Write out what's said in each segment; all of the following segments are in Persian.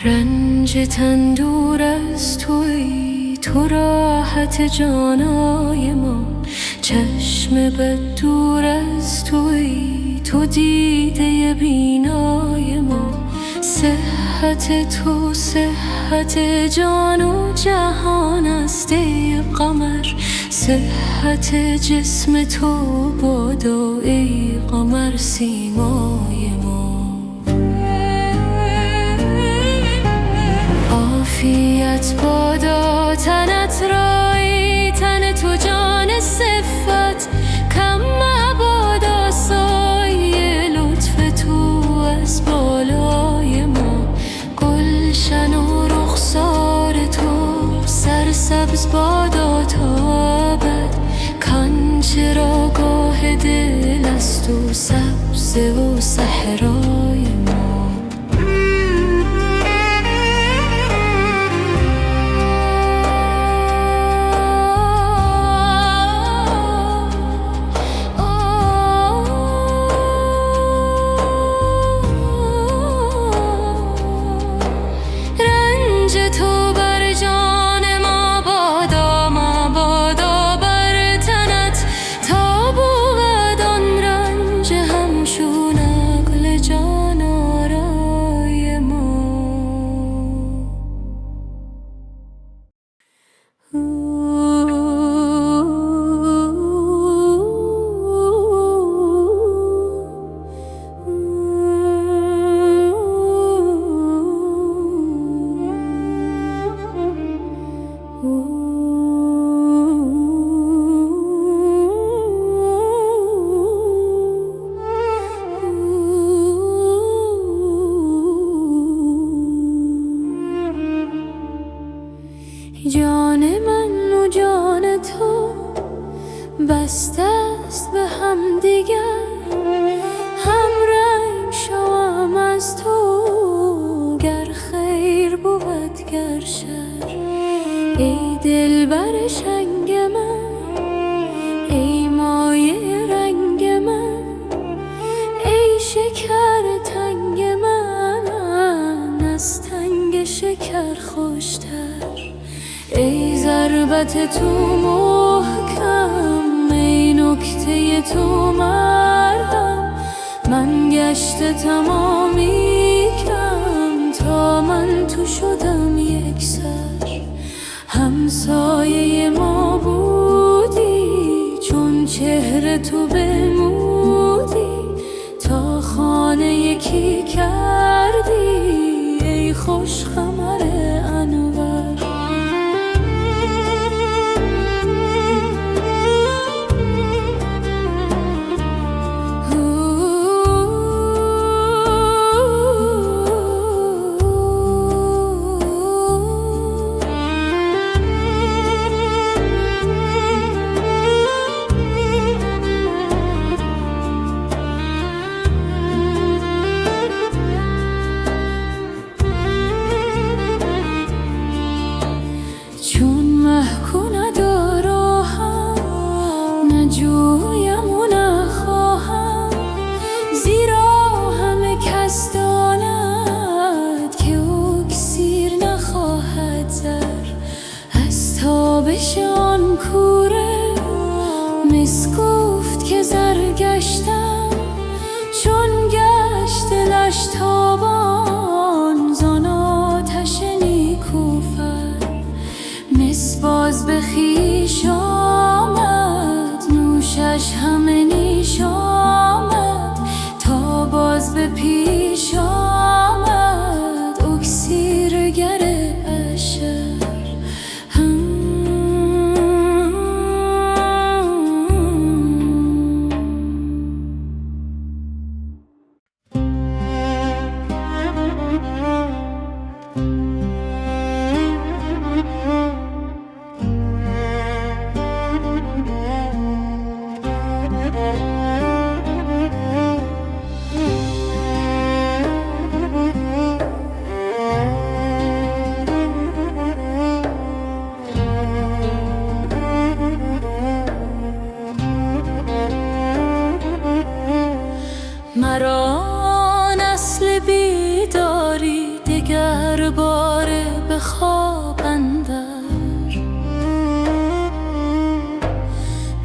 رنج تن دور از تویی، تو راحت جانای ما. چشم بد دور از تویی، تو دیده بینای ما. صحت تو صحت جان و جهان است ای قمر. صحت جسم تو بادا ای قمر سیمای ما. عافیت بادا تنت رایی، تن تو جان صفت. کم مبادا سایه لطف تو از بالای ما. گلشن و رخسار تو سرسبز بادا تا ابد. کان چراگاه دل است و سبزه و صحرای ما. جان من و جان تو بسته است به هم دیگر. هم رنگ شوم از تو گر خیر بود گر شر. ای دلبر شنگ من، ای مایه رنگ من، ای شکر تنگ من از تنگ شکر خوشتر. ای ضربت تو محکم، ای نکته تو مرهم. من گشته تمامی کم تا من تو شدم یک سر. همسایه ما بودی چون چهره تو بمودی. تا خانه یکی کردی ای خوش خمر انور. بشان کوره مس گفت که زر گشتم. چون گشت دلش تابان زان آتش نیکوفر. مس باز به خویش آمد نوشش همه نیش آمد. تا باز به پیش آمد اکسیر گر اشر. بار باره به خواب اندر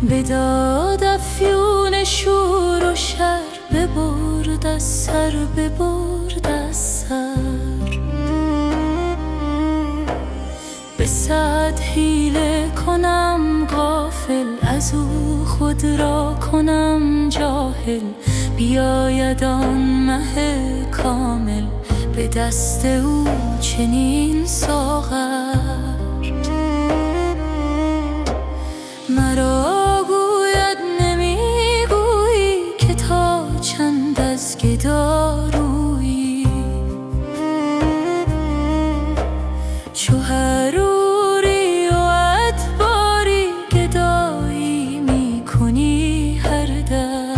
به داد افیون شور و شر ببرد از سر ببرد از سر به صد حیله کنم غافل از او خود را کنم جاهل بیاید آن مه کامل به دست او چنین ساغر مرا گوید نمیگویی که تا چند از گدا رویی چو حروری و ادباری گدایی میکنی هر در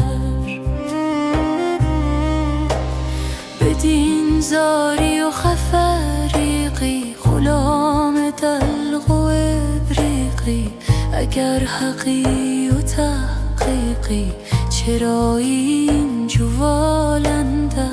بدین زاری و خفریقی غلام دلق و ابریقی اگر حقی و تحقیقی چرا این جوال اندر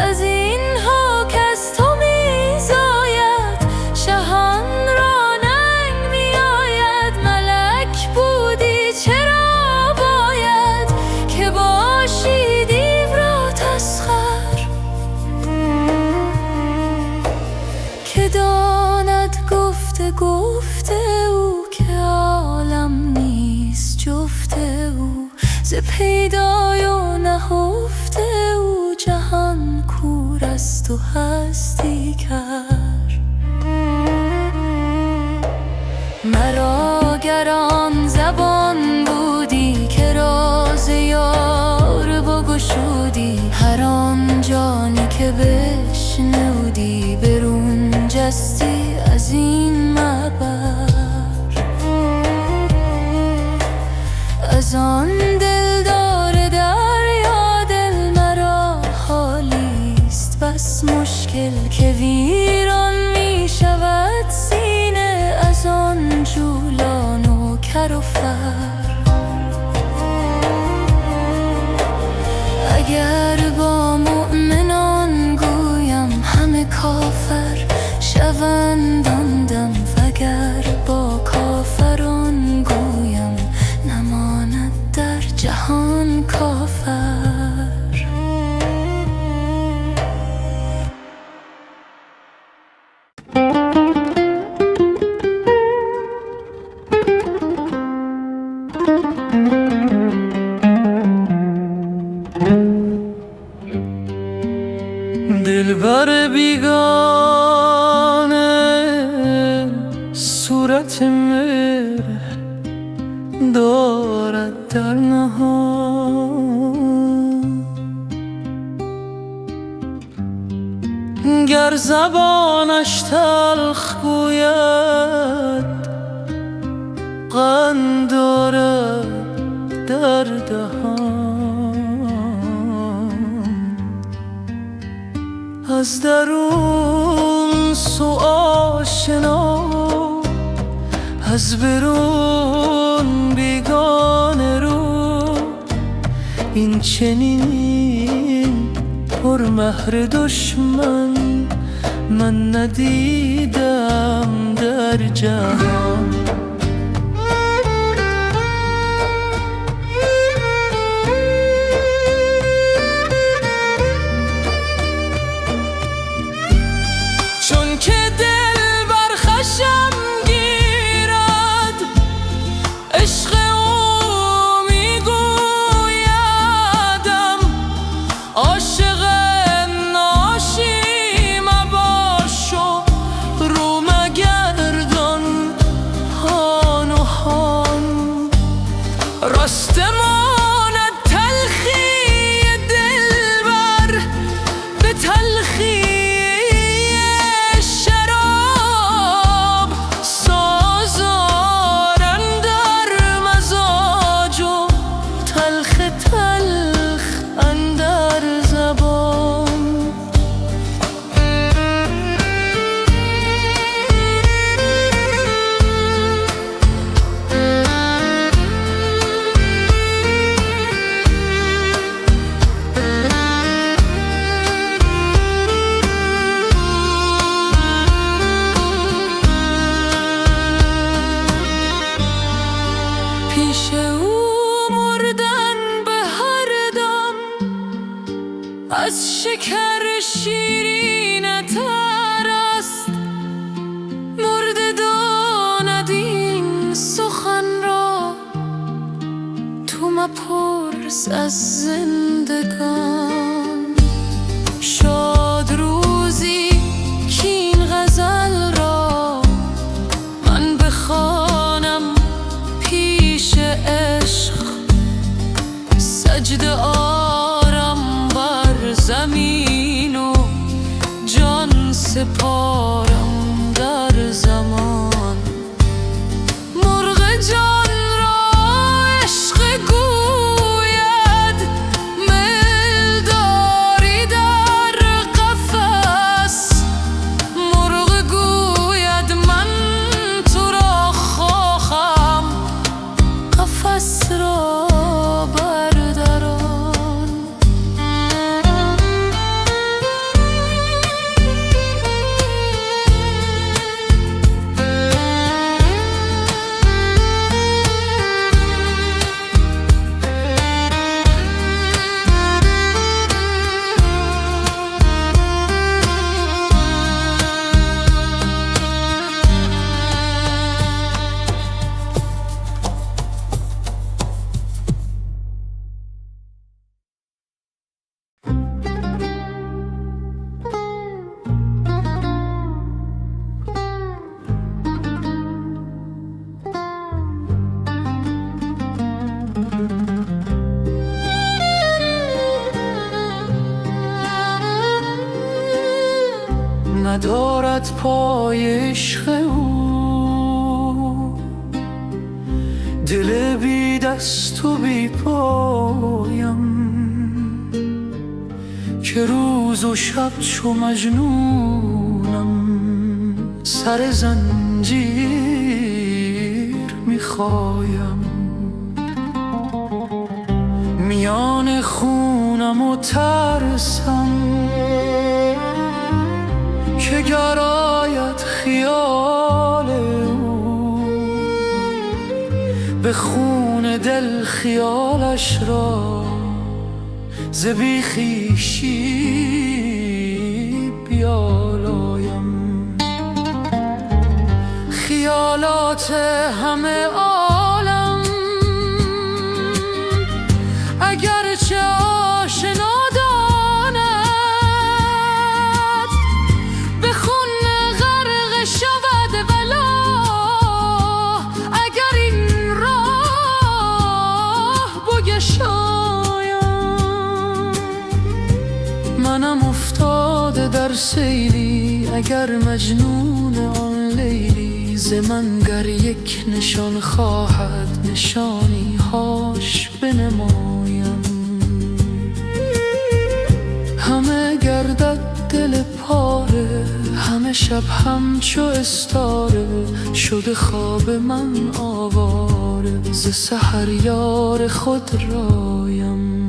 از اینها کز تو میزاید شهان را ننگ میآید ملک بودی چرا باید که باشی دیو را تسخر که داند گفته او که عالم نیست جفت او ز پیدای و نهفته او جهان کور است و هستی کر مرا گر آن زبان بودی که راز یار بگشودی هر آن جانی که بشنودی برون جستی از این معبر از آن دلدار دریا دل مرا حالیست بس مشکل که ویران می شود سینه از آن جولان و کر و فر اگر با مؤمنان گویم همه کافر شوند آن دم وگر با کافران گویم نماند در جهان کافر دلبر بیگانه صورت مهر دارد در نهان گر زبانش تلخ گوید قند دارد در دهان از درون سو آشنا از برون بیگانه رو این چنین پر مهر دشمن من ندیدم در جهان شکر شیرین تر است، مرده داند این سخن را. تو مپرس از زندگان، شاد روزی کین غزل را من بخوانم پیش عشق. سجده آرم بر زمین و جان سپارم در زمان. مرغ جان را عشق گوید، میل داری در قفس. مرغ گوید من تو را خواهم، قفس را بردران. ندارد پای عشق او، دل بی دست و بی پایم، که روز و شب چو مجنونم سر زنجیر میخوایم. میان خونم و ترسم که گراید خیال او، به خون دل خیالش را ز بی خویشی بیالایم. خیالات همه عالم اگرچه آشنا منم افتاده در سیلی، اگر مجنون آن لیلی ز من گر یک نشان خواهد، نشانی هاش بنمایم. همه گردد دل پاره، همه شب همچو استاره، شده خواب من آواره، ز سحر یار خود رایم.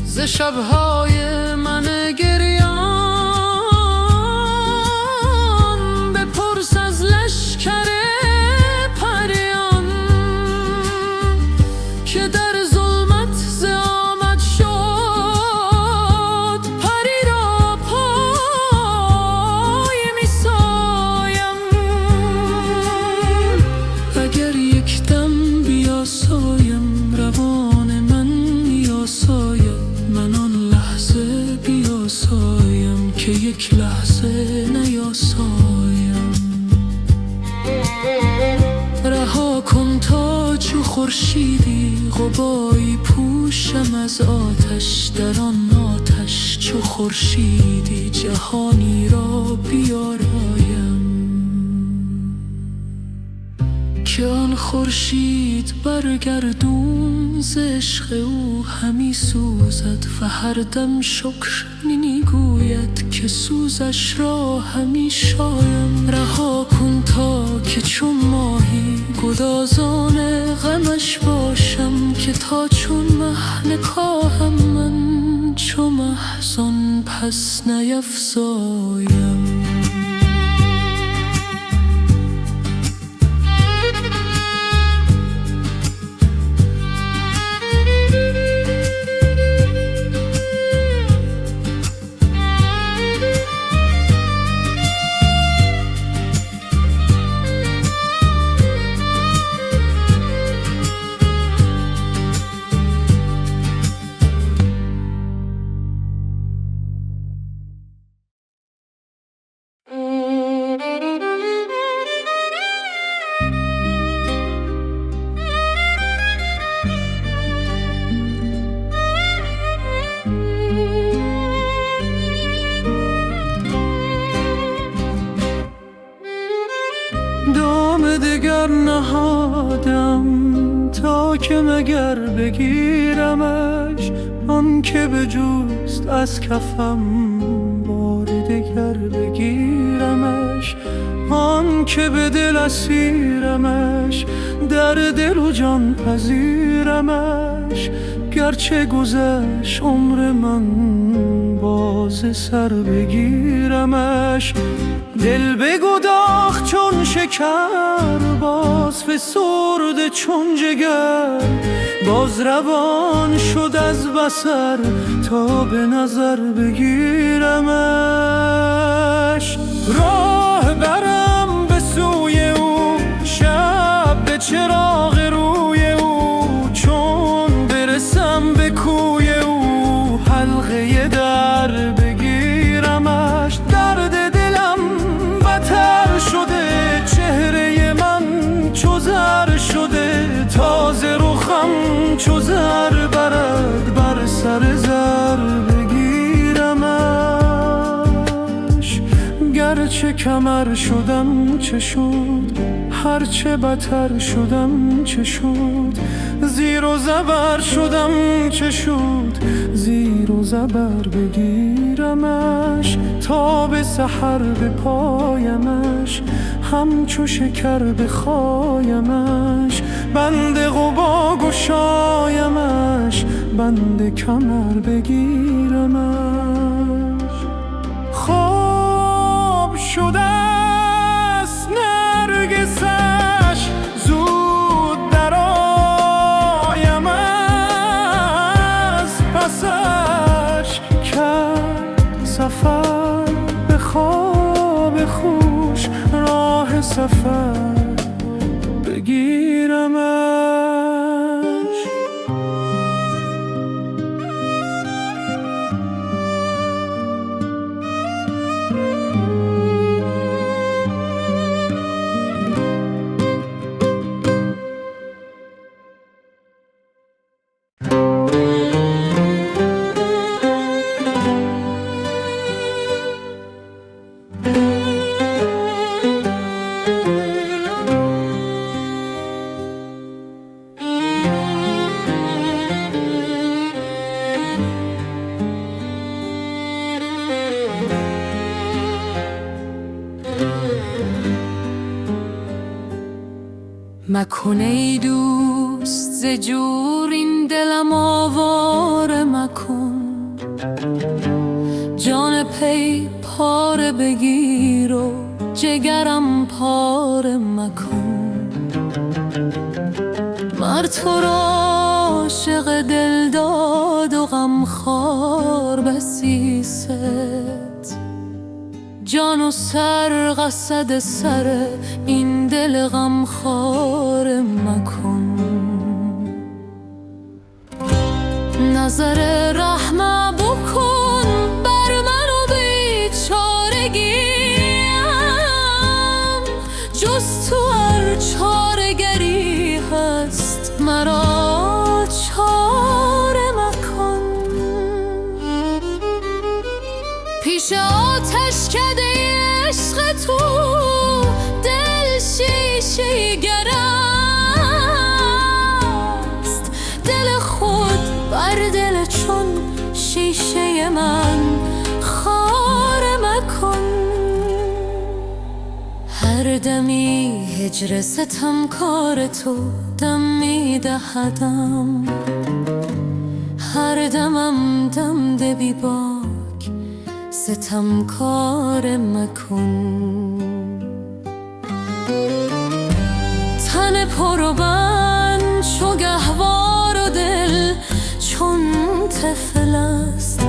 ز شب‌های من گریان بپرس از لشکر پریان، که در ظلمت ز آمد شد پری را پای می‌سایم. اگر یک دم بیاسایم روان من میاساید، من آن لحظه بیاسایم که یک لحظه نیاسایم. رها کن تا چو خورشیدی غباری پوشم از آتش، در آن آتش چو خورشیدی جهانی را بیارایم. که آن خورشید برگردون ز عشق او همی سوزد و هر دم شکر می گوید که سوزش را همیشایم رها کن تا که چون ماهی گدازان غمش باشم که تا چون مه نکاهم من چو محزن پس نیفزایم. دام دگر نهادم تا که مگر بگیرمش، آن که بجوست از کفم بار دگر بگیرمش، آن که به دل اسیرمش در دل و جان پذیرمش. گرچه گذشت عمر من باز سر بگیرمش، دل بگداخت چون شکر باز فسرده چون جگر، باز روان شد از بصر تا به نظر بگیرمش. راه برم به سوی او شب به چراغ روی او، چون برسم به کوی او حلقه در بگیرمش. درد دلم بتر شده چهره من چو زر شده، تازه رخم چو زر برد بر سر زر بگیرمش. گرچه کمر شدم چه شد، هرچه بتر شدم چه شد، زیر و زبر شدم چه شد، زیر و زبر بگیرمش. تا به سحر بپایمش همچو شکر بخایمش، بند قبا گشایمش بند کمر بگیرمش. خواب شده است نرگسش زود درآیم از پسش، کرد سفر به خواب خوش راه سفر بگیرمش. مکن ای دوست ز جور این دلم آواره مکن، جان پی پاره بگیر و جگرم پاره مکن. مر تو را عاشق دل داد و غمخوار بسی ست، جان و سر قصد سر این دل غمخوار مکن. نظر رحم بکن بر من و بیچارگیم، جز تو هر چارگری هست مرا چاره مکن. پیش آتش کده عشق تو دل شیشه گر است، دل خود بر دل چون شیشه من خار دمی هجر ستمکار تو دم میدهدم، هر دمم دم ده بی باک ستمکار مکن. تن پر و بند چو گهوار و دل چون طفل است،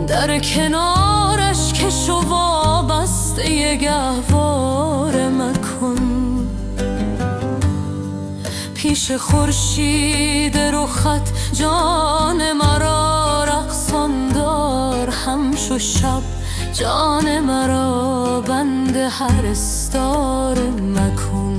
در کنارش کش و وابسته گهواره مکن. پیش خورشید رخت جان مرا رقصان دار، همچو شب جان مرا بند هر استار مکن.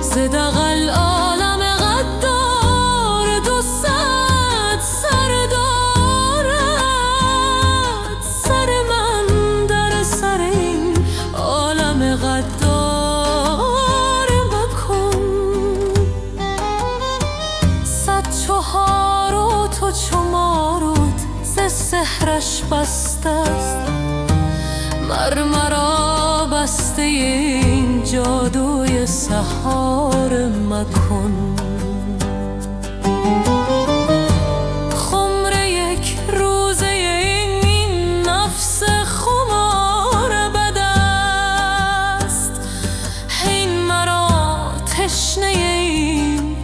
ز دغل عالم غدار دو صد سر دارد، سر من در سر این عالم غدار مکن. 104 و تو چو مارود ز سحرش بسته است، مر مرا بسته این جادوی سحار مکن. خمر یک روزه این نفس خمار بد است، هین مرا تشنه این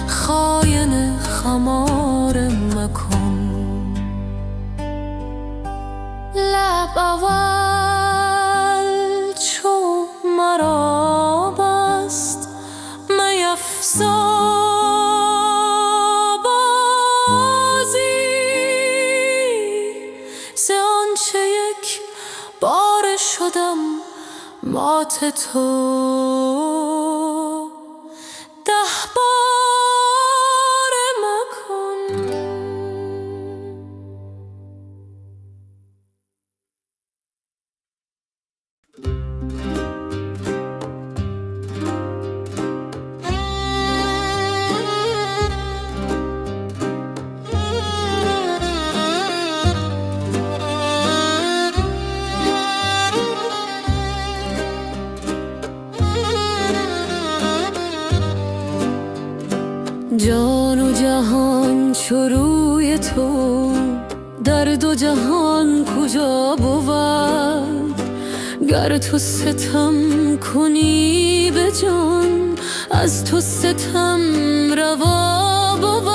خاین خمار مکن. لب اول چو مرا بست میفزا بازی، ز آنچه یک بار شدم مات تو 10 بار مکن. جان و جهان چو روی تو در دو جهان کجا بود؟ گر تو ستم کنی به جان از تو ستم روا بود.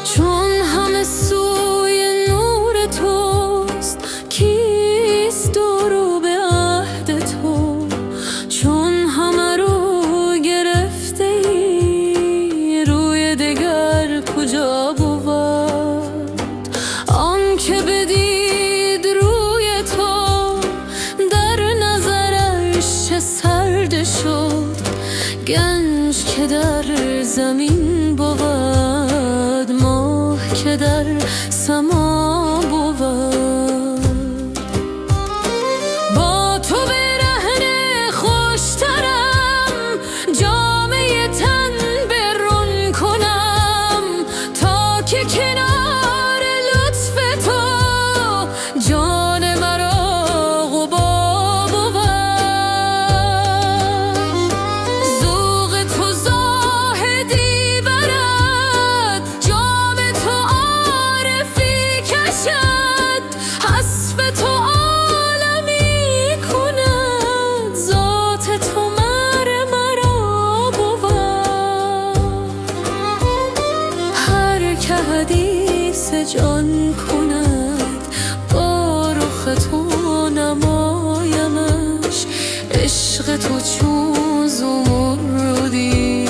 چون همه سوی نور توست کیست دورو به عهد تو؟ چون همه رو گرفته ای روی دگر کجا بود؟ آن که بدید روی تو در نظرش چه سرد شد، گنج که در زمین بود ماه که در سما بود. با تو برهنه خوشترم جامه تن برون کنم، تا که کنار لطف تو جان مرا غبا بود. ذوق تو زاهدی برد، جام تو عارفی کشد، حسب تو عالمی کند، ذات تو مرا بود. هر که حدیث جان کند با رخ تو نمایمش، عشق تو چون زمردی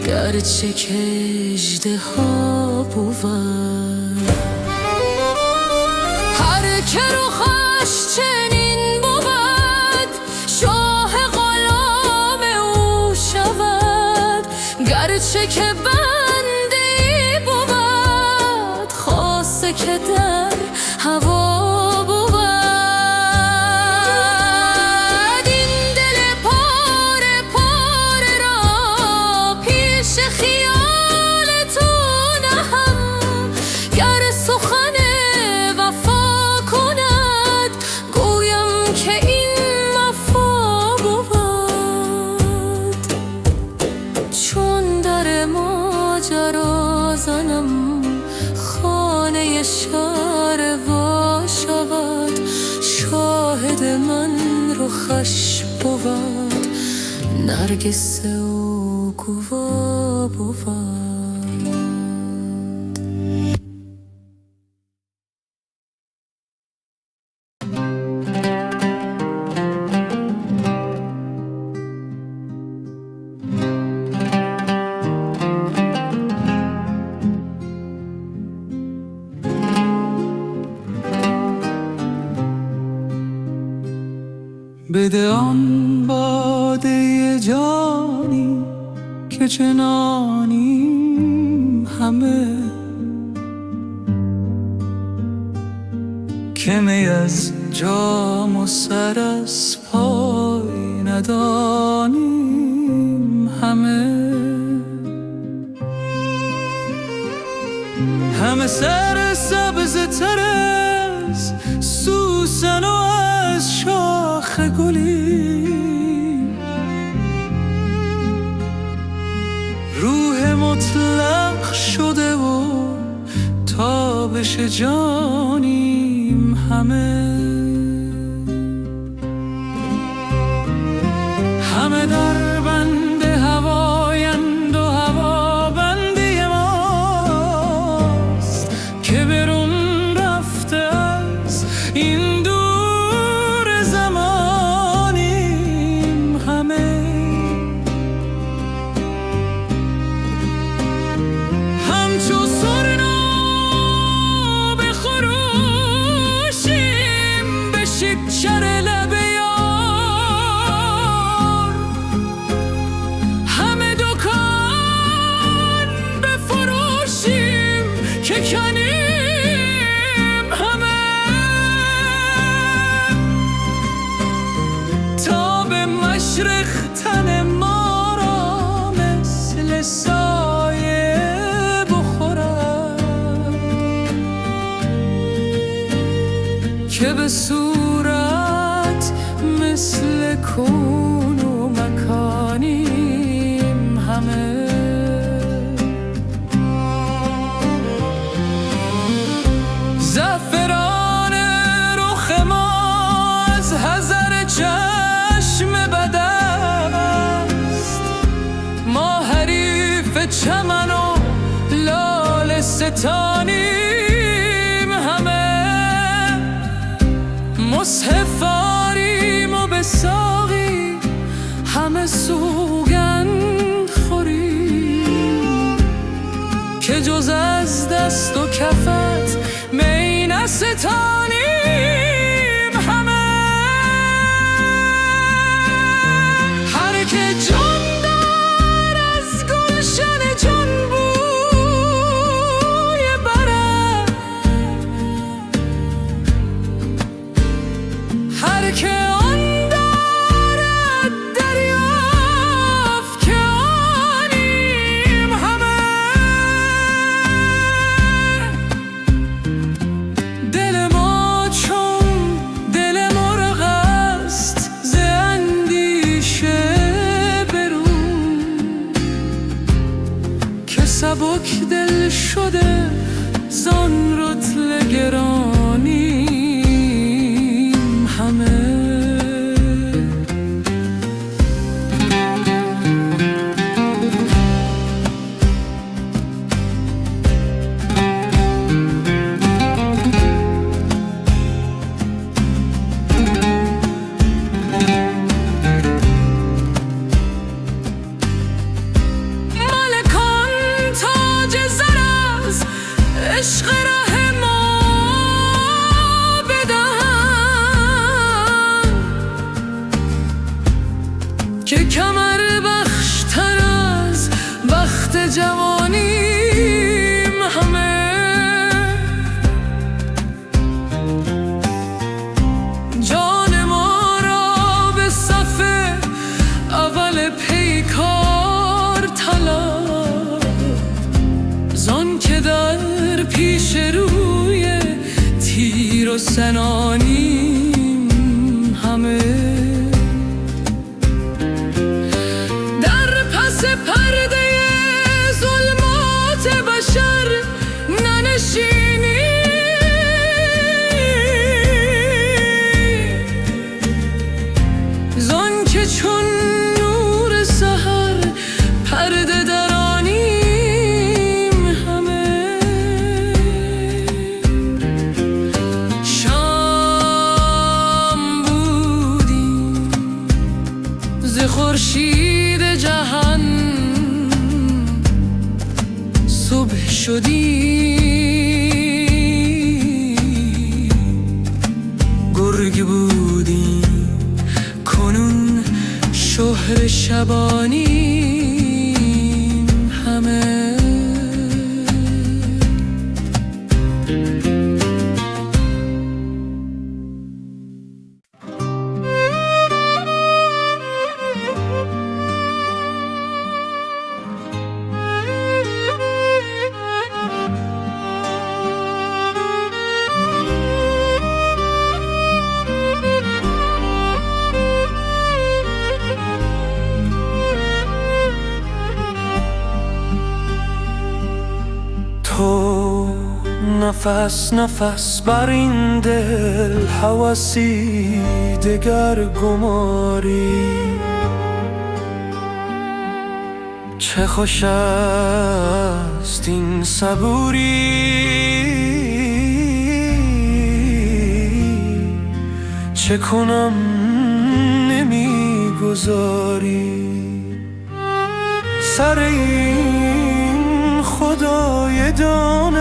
گرچه که اژدها بود. هر که رخش چنین بود شاه غلام او شود، گرچه که بندی بود خاصه که در هوا بود. این دل پاره پاره را پیش خیال تو نهم، بشر وا شود، شاهد من رخش بود، نرگس او گوا بود. بده آن باده جانی که چنانیم همه، که می از جام و سر از پای ندانیم همه. همه سر سبز تر از سوسن و از شاخ گلی، روح مطلق شده و تابش جانیم همه. همه در بند هوایند و هوا بنده ماست، که برون رفته از این دور زمانیم همه. همچو سرنا به خروشیم به شکر لب یار، همه دکان بفروشیم که کنیم همه. تا به مشرق تن ما را مثل سایه بخورد، که به صورت مثل کون و مکانیم همه. زعفران رخ ما از حذر چشم بد است، ما حریف چمن و لاله ستانیم همه. مصحف آریم و به ساقی همه سوگند خوریم، که جز از دست و کفت می نستانیم همه. هر که جان دار از گلشن جان بوی برد، هر که آن دارد دریافت که آنیم همه. دل ما چون دل مرغ است ز اندیشه برون، که سبک دل شده زان رطل گرانیم همه. ملکان تاج زر از عشق ره ما بدهند، که کمر بخشتر از بخت جوانیم همه. جان ما را به صف اول پیکار طلب، زان که در پیش روی تیر و سنانیم همه. در پس پرده ظلمات بشر ننشینیم خورشید جهان صبح شدی، گرگ بودی کنون شهر شبانیم همه. تو نفس نفس بر این دل هوسی دگر گماری، چه خوش است این صبوری، چه کنم نمیگذاری. سر این خدای داند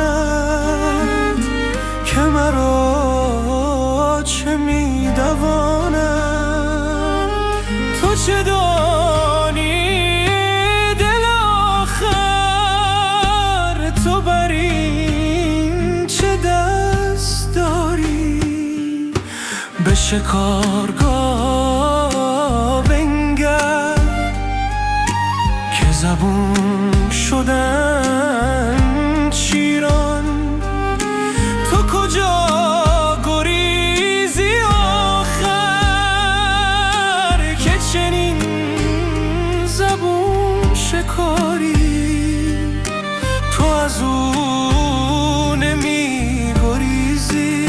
که مرا چه میدواند. تو چه دانی دل آخر، تو بر این چه دست داری. به شکارگاه بنگر که زبون شدن شیران. تو کجا گریزی آخر که چنین زبون شکاری. تو از او نمی گریزی،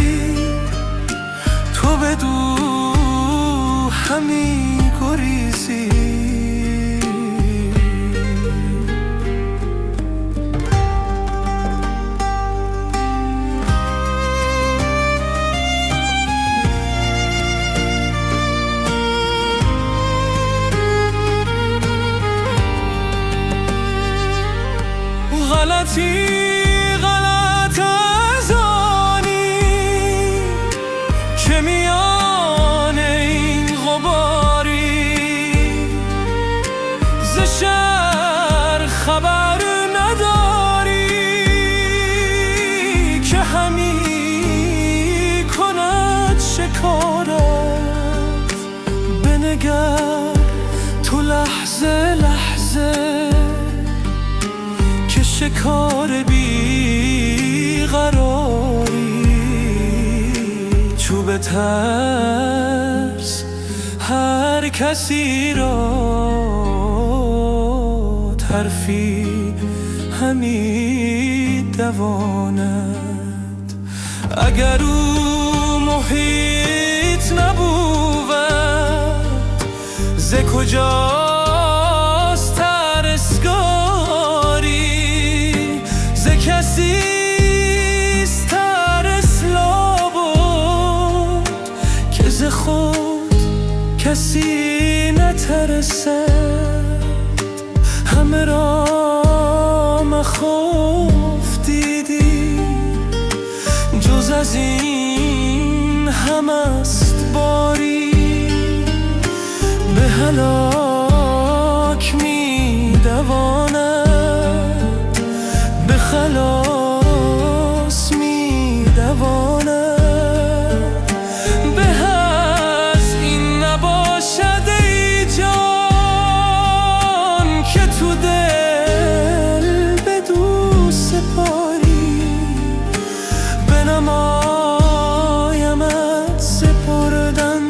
تو بدو همی گریزی. غلطی غلط از آنی که میان این غباری، ز شهر خبر نداری که همی کند شکارت. بنگر تو لحظه لحظه که شکار بی قراری. چوب ترس هر کسی را ترفی همی دواند. اگر او محیط نبود ز کجاست ترسگاری. ز کسیست ترس لابد که ز خود کسی نترسد. همه را مخوف دیدی، جز از این هم است باری. به هلاک می دواند، به خلاص می دواند. به از این نباشد ای جان که تو دل بدو سپاری. بنمایمت سپردن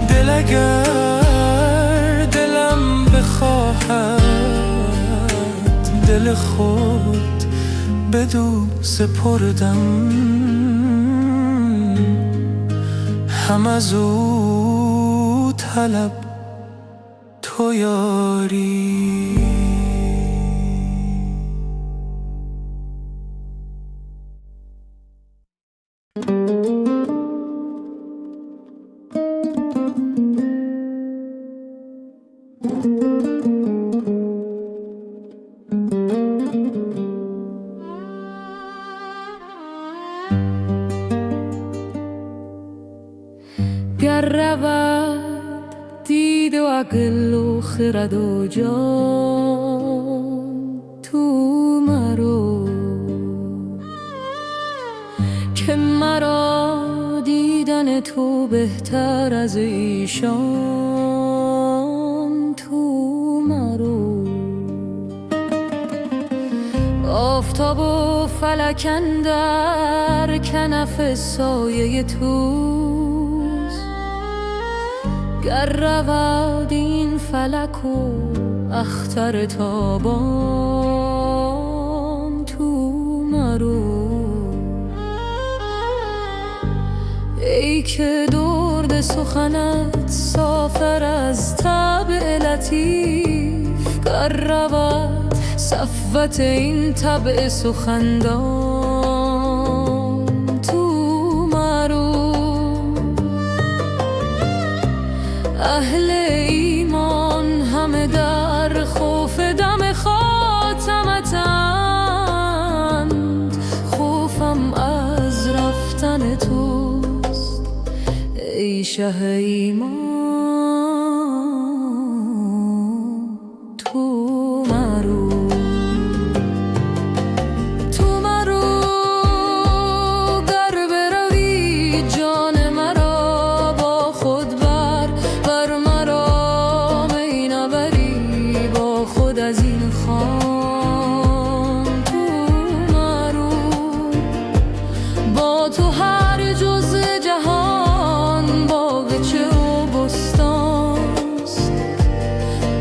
دل اگر دلم بخواهد. دل خود بدو سپردم، هم از او طلب تو یاری. گر رود دید و عقل و خرد و جان تو مرو، که مرا دیدن تو بهتر از ایشان تو مرو. آفتاب و فلک اندر کنف سایه توست، گر رود این فلک و اختر تابان تو مرو. ای که درد سخنت صافر از طبع لطیف، گر رود صفوت این طبع سخندان تو مرو. اهل ایمان همه در خوف دم خاتمتند، خوفم از رفتن توست ای شه ایمان تو مرو. تو مرو گر بروی جان مرا با خود بر، ور مرا می نبری با خود از این خان تو مرو. با تو هر جز جهان باغچه و بستانست،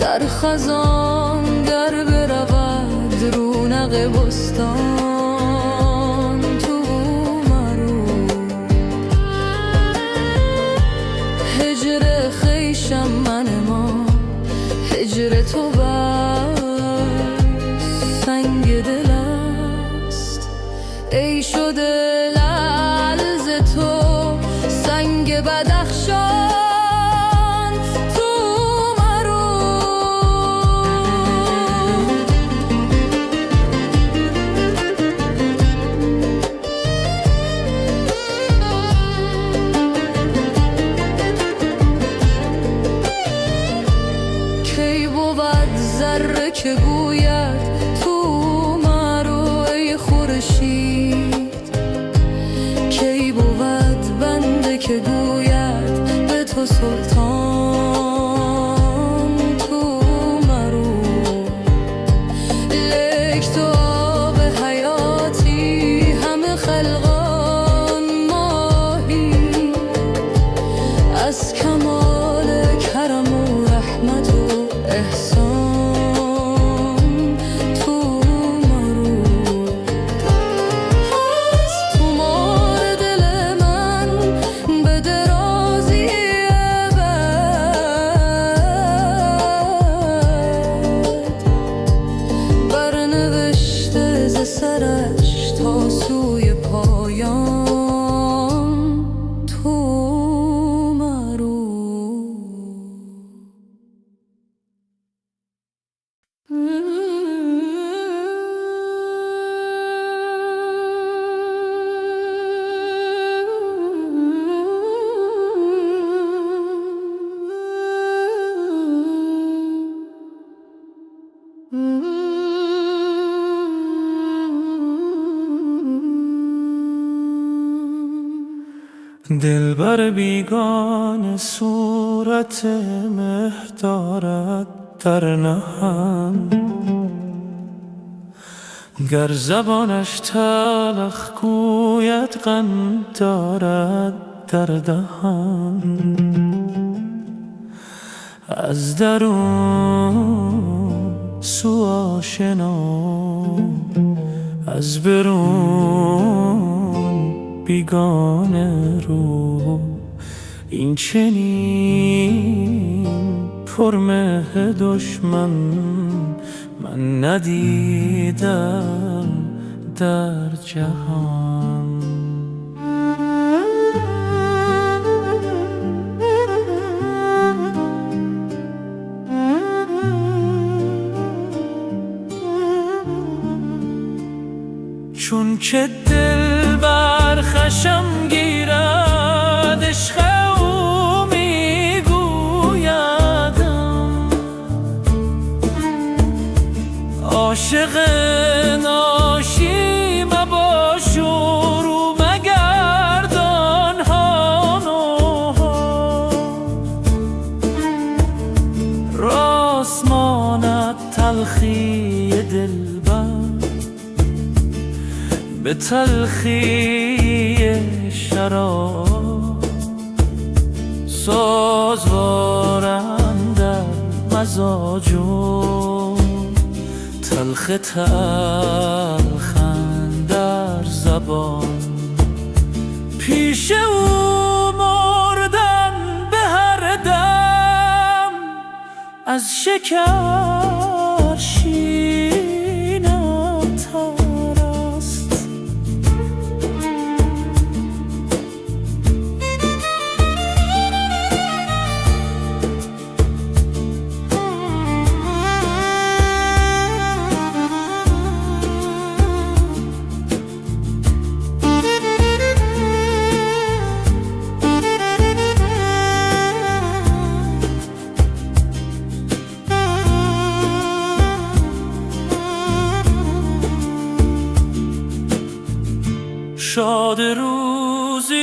در خزان گر برود رونق بستان تو مرو. هجر خویشم من ما هجر تو بس سنگ دل است، ای شده لعل ز تو سنگ بدخشان تو مرو. کی بود ذره که گوید تو مرو ای خورشید، کی بود بنده که گوید به تو سلطان تو مرو. لیک تو آب حیاتی همه خلقان ماهی، از کمال کرم و رحمت و احسان تو مرو. از تومار دل من به درازی ابد، برنوشته ز سرش تا سوی پایان تو مرو. دلبر بیگانه صورت مه دارد در نهان، گر زبانش تلخ گوید قند دارد در دهان. از درون سو آشنا، از برون بیگانه رو. این چنین پرمه دشمن من ندیدم در جهان. چون که دل بر خشم گیرد عشق او تلخی شراب سازوارم در مزاجم، تلخ تلخن در زبان، پیش او مردن به هر دم، از شکر شیرینم تر است. شاد روزی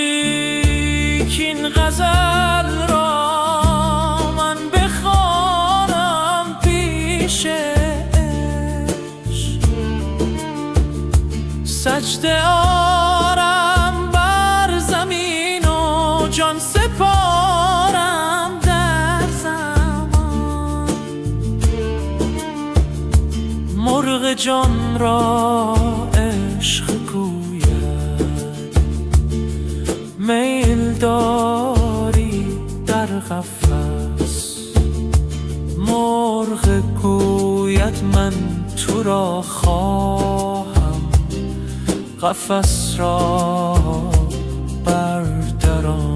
کین غزل را من بخوانم پیش عشق، سجده آرم بر زمین و جان سپارم در زمان، مرغ جان را عشق میل داری در قفس، مرغ گوید من تو را خواهم، قفس را بردران.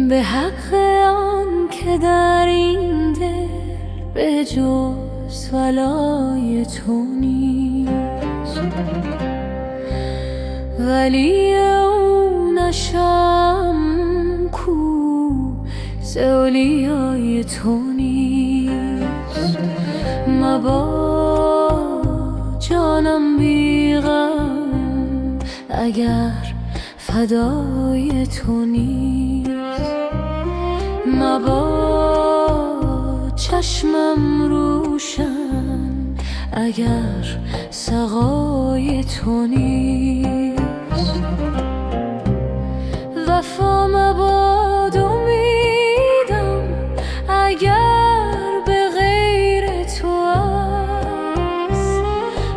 به حق آن که در این دل به جز ولای تو نیست، ولی او نشم کو ز اولیای تو نیست. مبا جانم بی غم اگر فدای تو نیست، مبا چشمم روشن اگر سقای تو نیست. وفا مباد امیدم اگر به غیر تو است،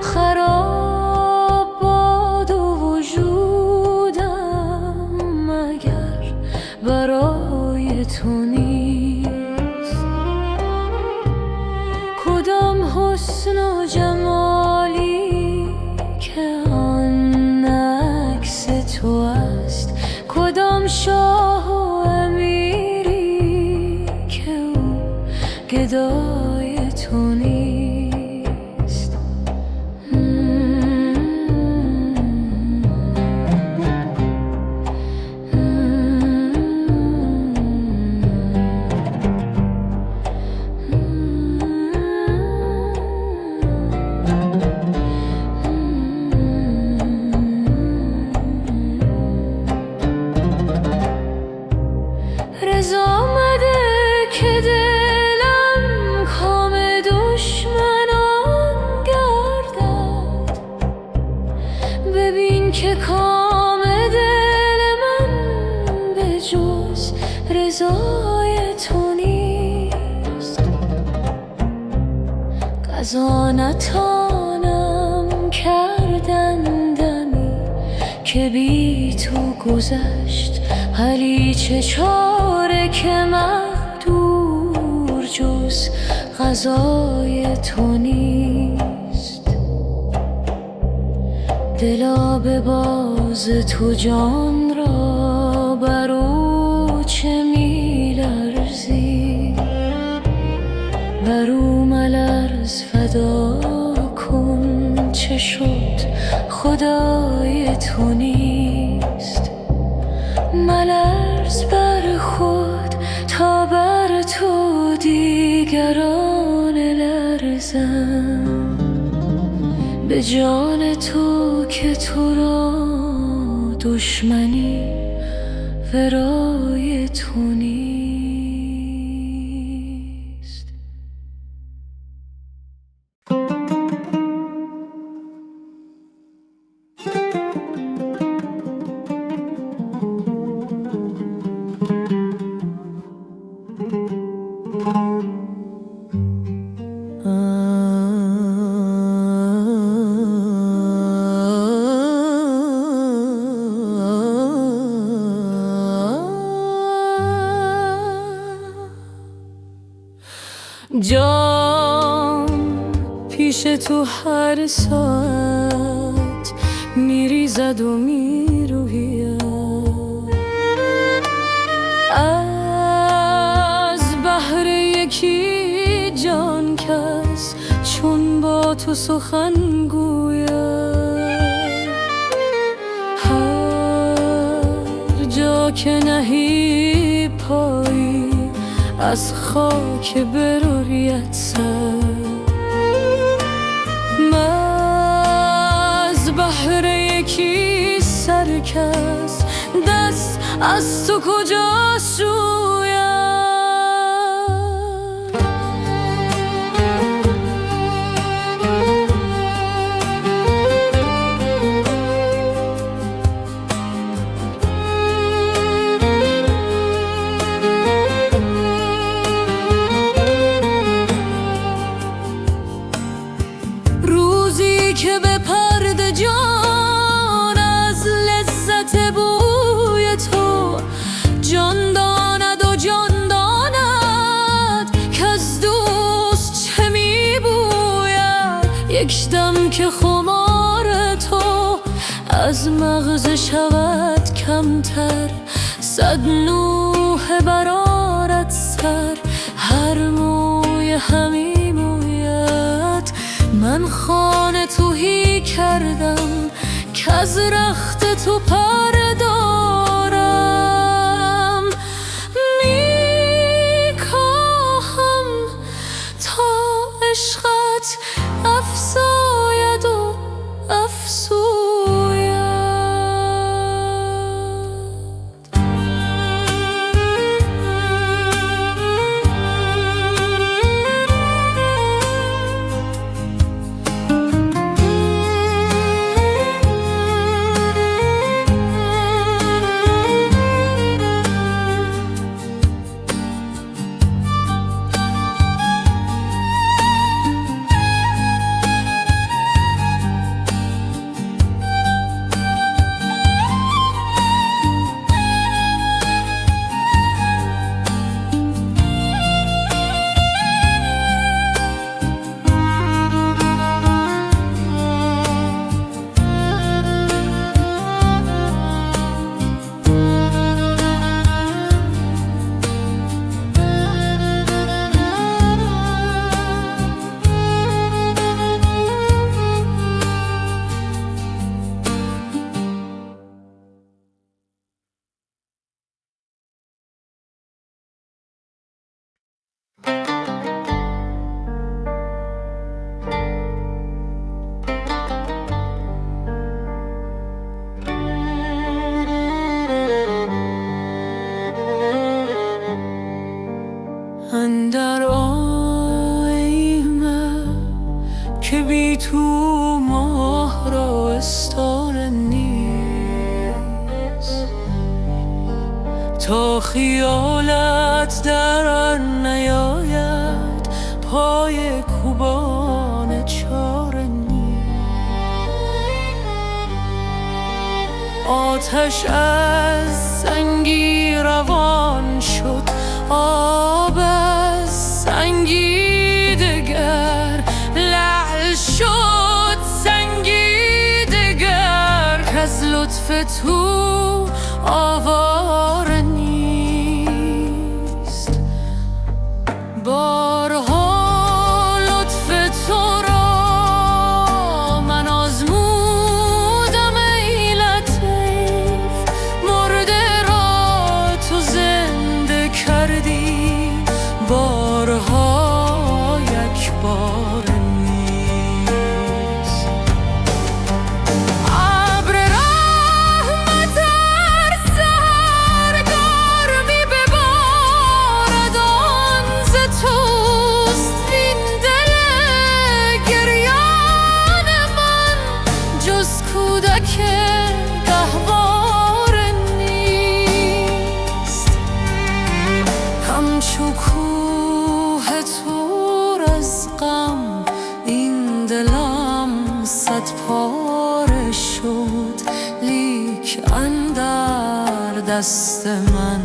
خراب باد و وجودم اگر برای تو نیست. کدام حسن و جمالی که آن عکس تو است، کدام شاه و امیری که او گدای تو نیست. رضا آمده که دلم کام دشمنان گردد، ببین که کام دل من به جز رضای تو نیست. قضا نتانم کردن دمی که بی تو گذشت، ولی چه چاره که مقدور جز قضای تو نیست. دلا به باز تو جان را بر او چه می لرزی، بر او ملرز فدا کن چه شد خدای تو نیست. ملرز بر خود تا بر تو دیگران لرزم، به جان تو که تو را دشمنی ورای تو نیست. جان پیش تو هر ساعت میریزد و میروید، از بهر یکی جان کس چون با تو سخن گوید. هر جا که نهی پایی از خاک بروریت سر، از بهر یکی سرکس دست از تو کجا شوید. که به پرده جان از لذت بوی تو جان داند و جان داند که از دوست چه می بوید. یک دم که خمار تو از مغز شود کمتر، صد نوحه برآرد سر، هر موی همی موید. من خانه توهی کردم که از رخت تو پر دارم، میکاهم تا عشقت افزاید و افزوید. اندر آیمه که بی تو ماه را استان نیست، تا خیالت در نیاید پای کوبان چاره نیست. آتش از سنگی روان شد، آب از سنگی دگر، لعل شد سنگی دگر. گهوار نیست. ابر رحمت هر سحرگار می ببارد آن ز توست. این دل گریان من جز کودک گهوار نیست. همچو کوه تور از غم این دلم صد پاره شد، لیک اندر دست من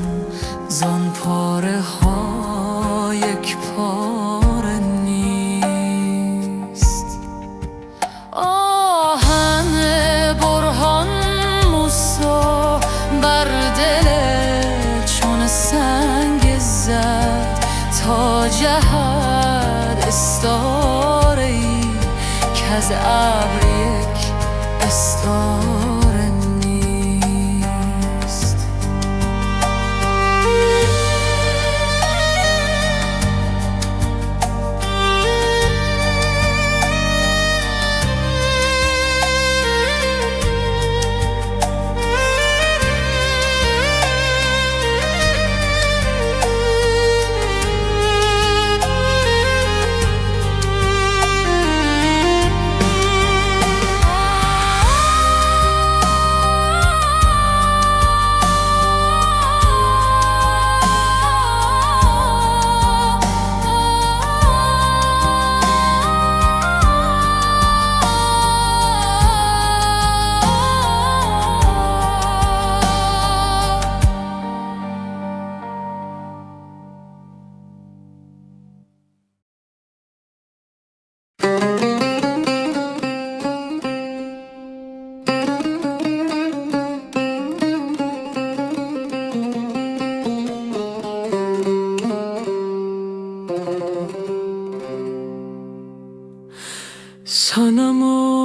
زان پاره ها یک پاره نیست. آهن برهان موسی بر دل چون سنگ زد، تا جهد استاره ای که از ابر یک استاره نیست.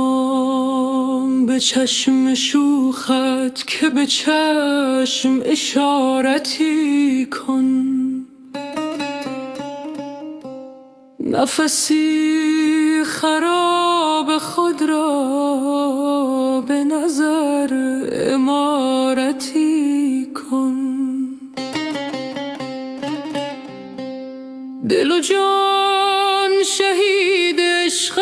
صنمام به چشم شوخت که به چشم اشارتی کن، نفسی خراب خود را به نظر عمارتی کن. دل و جان شهید عشقت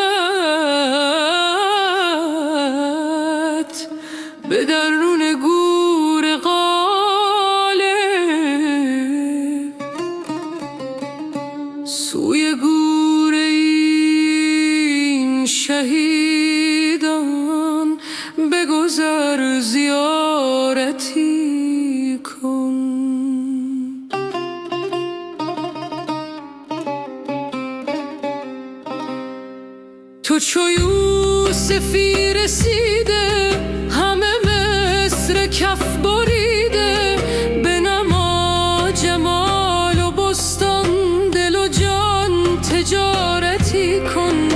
به درون گور غالب، سوی گور این شهیدان بگذر زیارتی کن. تو چو یوسفی رسیده، همه مصر کف بریده، به نما جمال و بستان دل و جان تجارتی کن.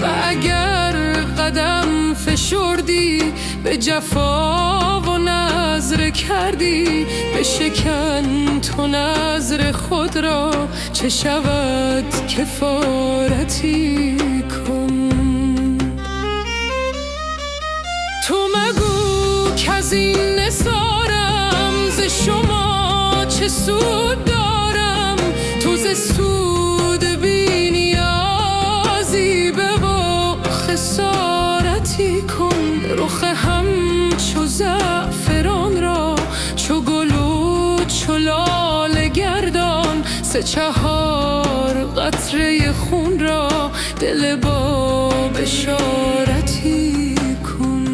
و اگر قدم فشردی به جفا و نذر کردی، بشکن تو نذر خود را چه شود کفارتی کن. تو مگو کز این نثارم ز شما چه سود دارم، تو ز سود بی نیازی به و خسارتی کن. رخ همچو زعفران را چو گل و چو لاله گردان، سه چهار قطره خون را دل با بشارتی کن.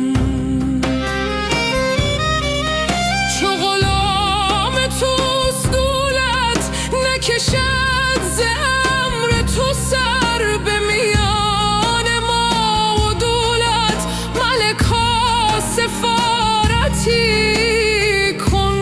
چو غلام توست دولت نکشد ز امر تو سر، به میان ما و دولت ملکا سفارتی کن.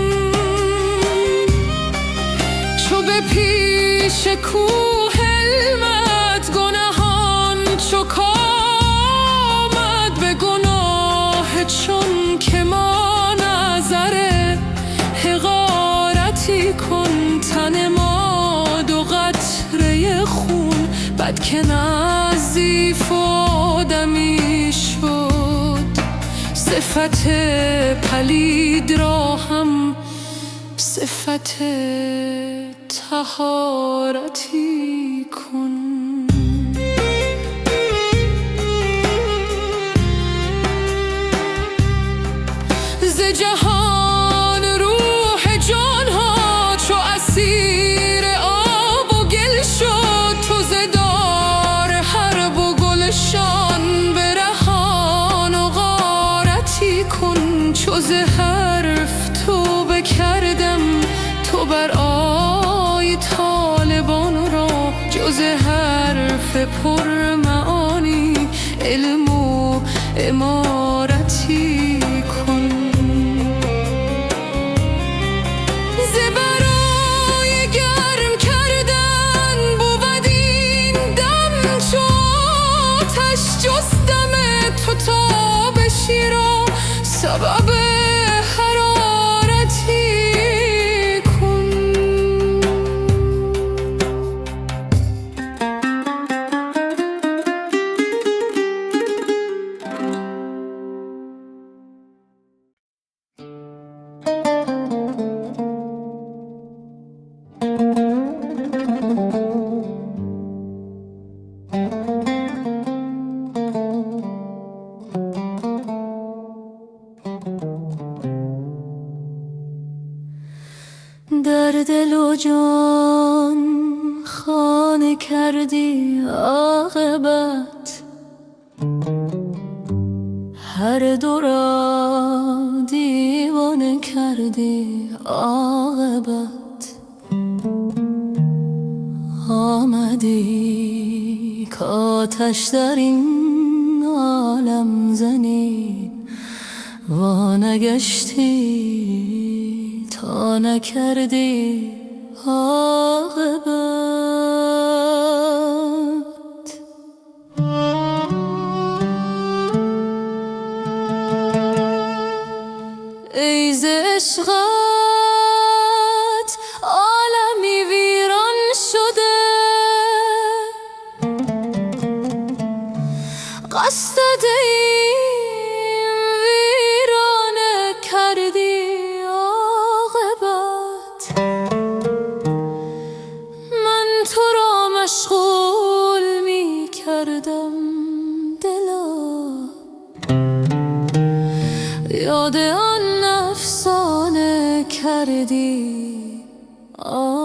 چو به پیش کوه علمت گناهان چو کامد، به گناه چون که ما نظر حقارتی کن. تن ما دو قطره خون بد که نظیف و آدمی شد، صفت پلید را هم صفت طهارتی کن. ز جهان روح جانها چو اسیر آب و گل شد، تو ز دار حرب و گلشان برهان و غارتی کن. چو ز حرف توبه کردم تو بر آی طالبان را، جز حرف پر معانی علم و امارتی کن. ز برای گرم کردن بود این دم چو آتش، جز دم تو تاب شیرا سبب حرارتی کن. در دل و جان خانه کردی عاقبت، هر دو را دیوانه کردی عاقبت. آمدی کآتش در این عالم زنی، وانگشتی تا نکردی عاقبت. ای ز عشقت عالمی ویران شده، قصد این ویرانه کردی عاقبت. من تو را مشغول می کردم دلا، یاد آن افسانه کردی عاقبت.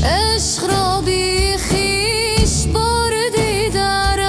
عشق را بی خویش بردی در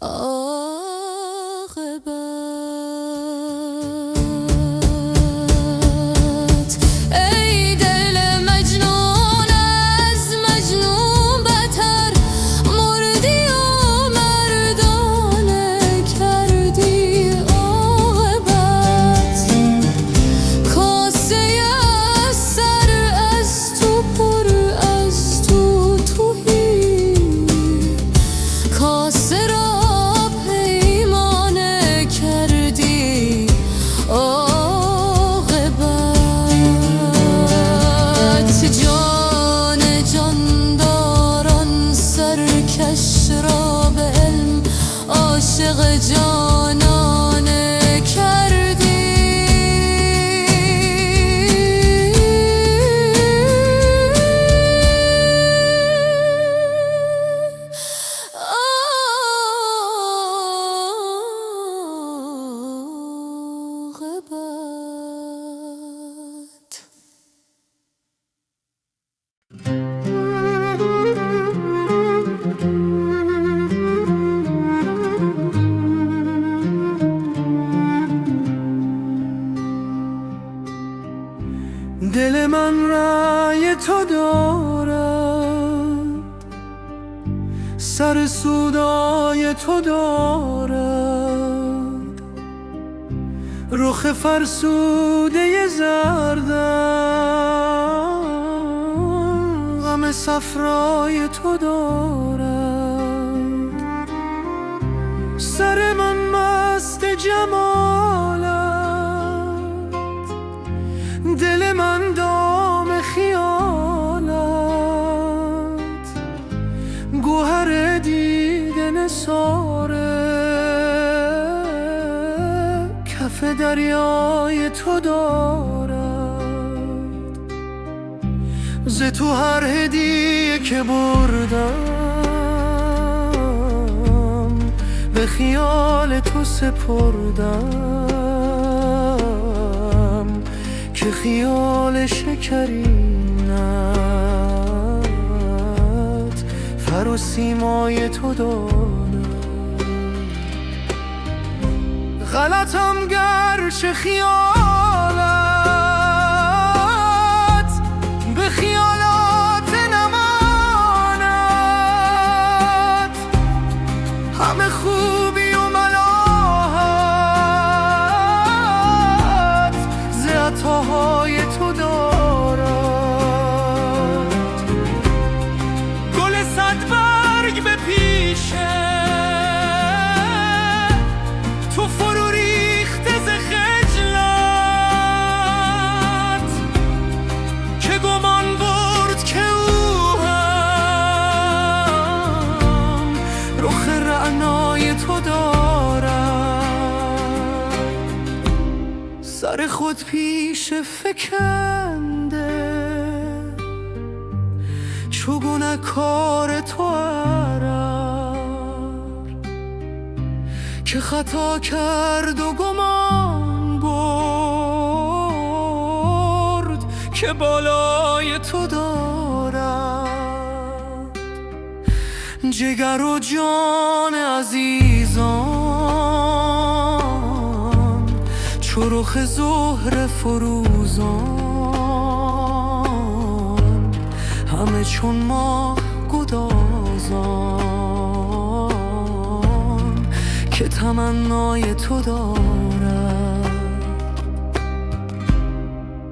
عاقبت. ای دل مجنون از مجنون بتر، مردی و مردانه کردی عاقبت. کاسه از سر از تو پر از تو تهی، کاسه را پیمانه کردی عاقبت. جان جانداران سرکش را به علم عاشق جانانه کردی. عاقبت. دل من رأی تو دارد، سر سودای تو دارد، رخ فرسوده زردم غم صفرای تو دارد. سر من مست جمالت، دل من دام خیالت، گوهر دیده نثاره کف دریای تو دارد. ز تو هر هدیه که بردم به خیال تو سپردم، که خیال شکرینت فر و سیمای تو دارد. غلطم گرچه خیالت به خیالات نماند، همه خوبی و ملاحت ز عطاهای تو دارد. گل صد برگ به پیشه تو فرو ریخته ز خجلت، که گمان برد که او هم رخ رعنای تو دارد. سر خود پیش فکنده چو گنه‌کار تو عرر، که خطا کرد و گمان برد که بالای تو دارد. جگر و جان عزیزان چو رخ زهره فروزان، همه چون ماه گدازان که تمنای تو دارد.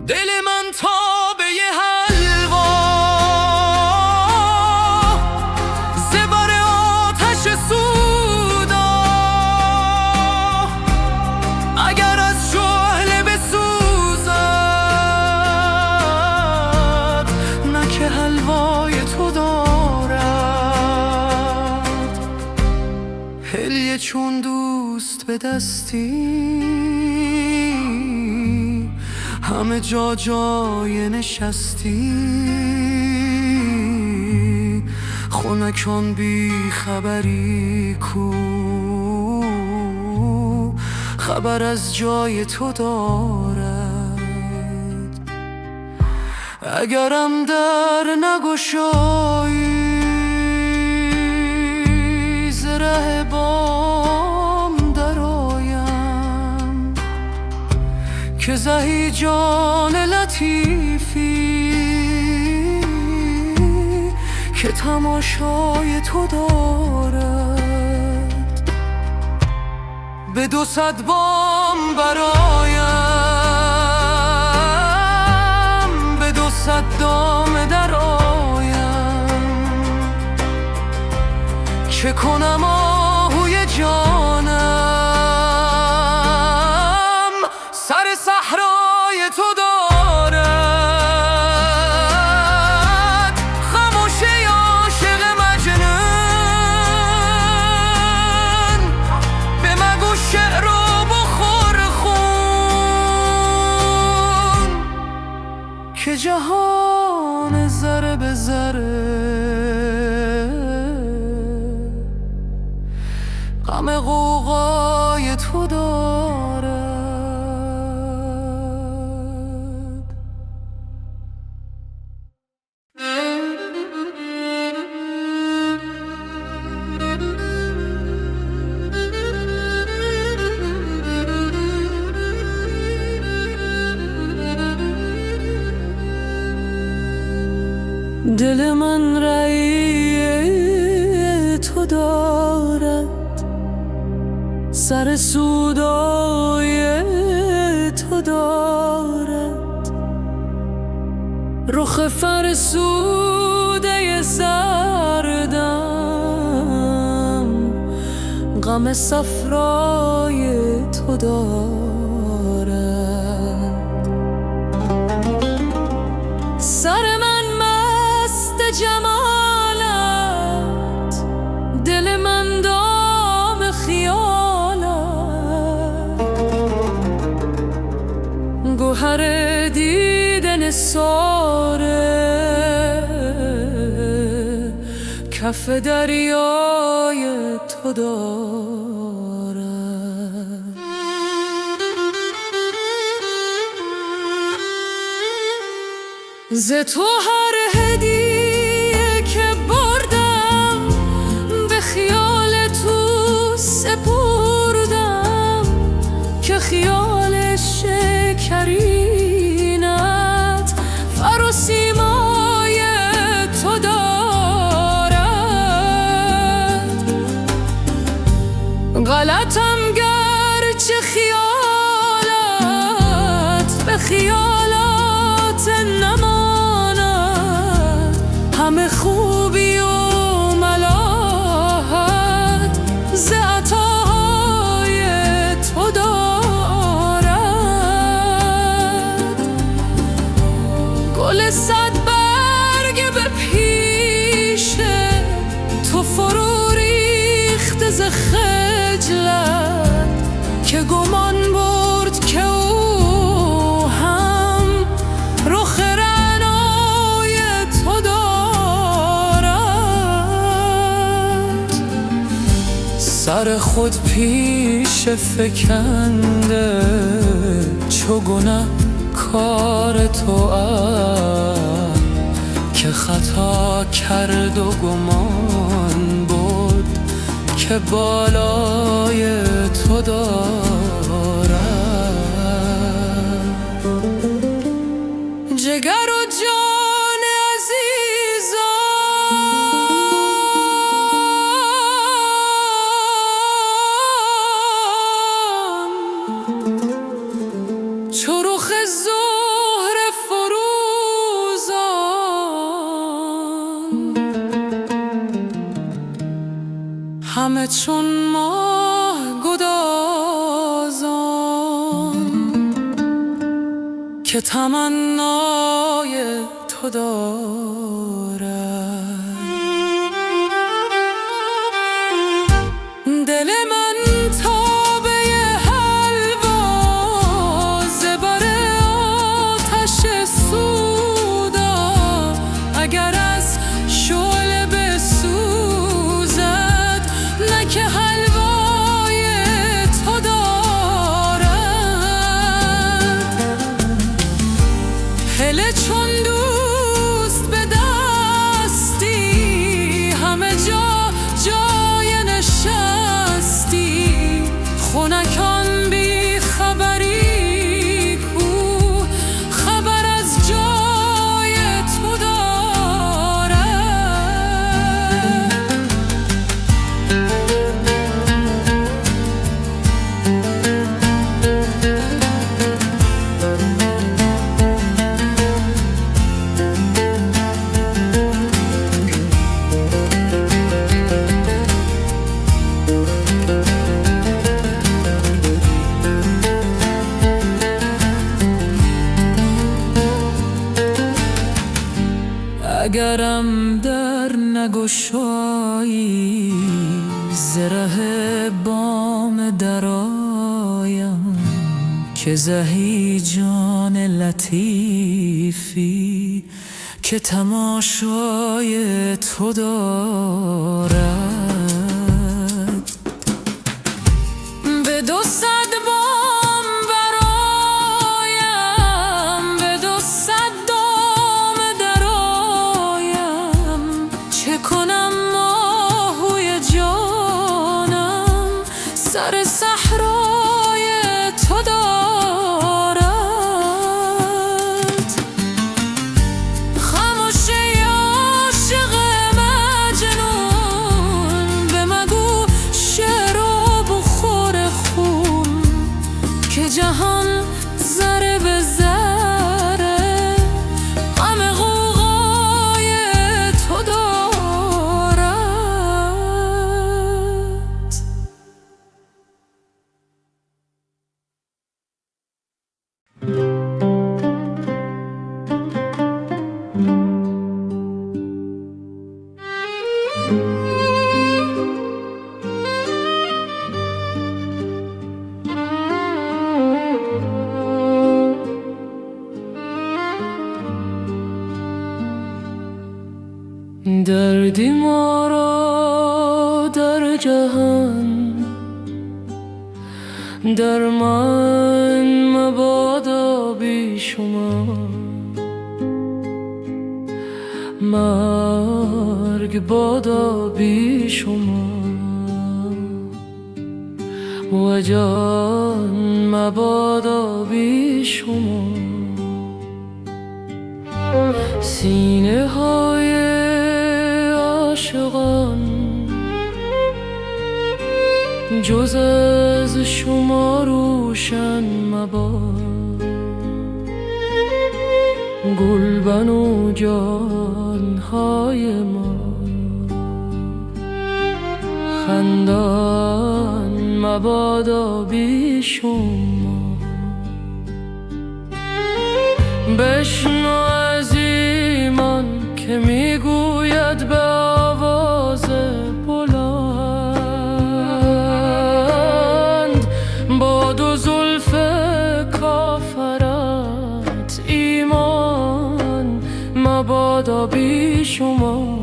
دل من تابه حلوا ز بر آتش سودا، اگر از شعله بسوزد نه که حلوای تو دارد. هلیه چون دوست به دستی همه جا جای نشستی، خنکان بی خبری کو خبر از جای تو دارد. اگرم در نگشایی ز ره که زهی جان لطیفی که تماشای تو دارد. به 200 بام برایم، به 200 دام در آیم، چه کنم آهوی جانم سر صحرای تو دارد. خموشی عاشق مجنون، به مگو شعر و بخور خون، که جهان ذره به ذره غم غوغای تو دارد. دل من رأی تو دارد، سر سودای تو دارد، رخ فرسوده سردم غم صفرای تو دارد. سر من مست جمالت، دل من دام خیالت، گوهر دیدن نثاره کف دریای تو دارد. ز تو هر هدیه که بردم، به خیال تو سپردم، که خیال شکرینت فر و سیمای تو دارد. غلطم گرچه خیالت به خیالات نماند، همه خوبی و ملاحت ز عطاهای تو دارد. گل 100 برگ به پیش تو فرو ریخت ز خجلت، که گمان برد که او هم رخ رعنای تو دارد. سر خود پیش فکنده چو گنه کار تو که خطا کرد و گمان برد که بالای تو دارد. جگر و جان عزیزان، چو رخ زهره فروزان، همه چون ماه گدازان، که تمنای تو دارد. دل من تابه حلوا ز بر آتش سودا، اگر از شعله بسوزد نه که حلوای تو دارد. هله چون دوست به دستی اگرم در نگشایی ز ره بام درایم که زهی جان لطیفی که تماشای تو دارد. به 200 بام برایم، به 200 دام درایم، چه کنم آهوی جانم سر صحرای تو دارد. خموش ای عاشق مجنون، به مگو شعر و بخور خون که جهان ذره به ذره غم غوغای تو دارد. دردی ما را در جهان در من مبادا بی شما، مرگ بادا بی شما و جان مبادا بی شما. سینه های عاشقان جز از شما روشن مباد، گلبن و جانهای ما خندان مبادا بی شما. بشنو از ایمان که میگوید به آواز بلند، با 2 زلف کافرت ایمان مبادا بی شما.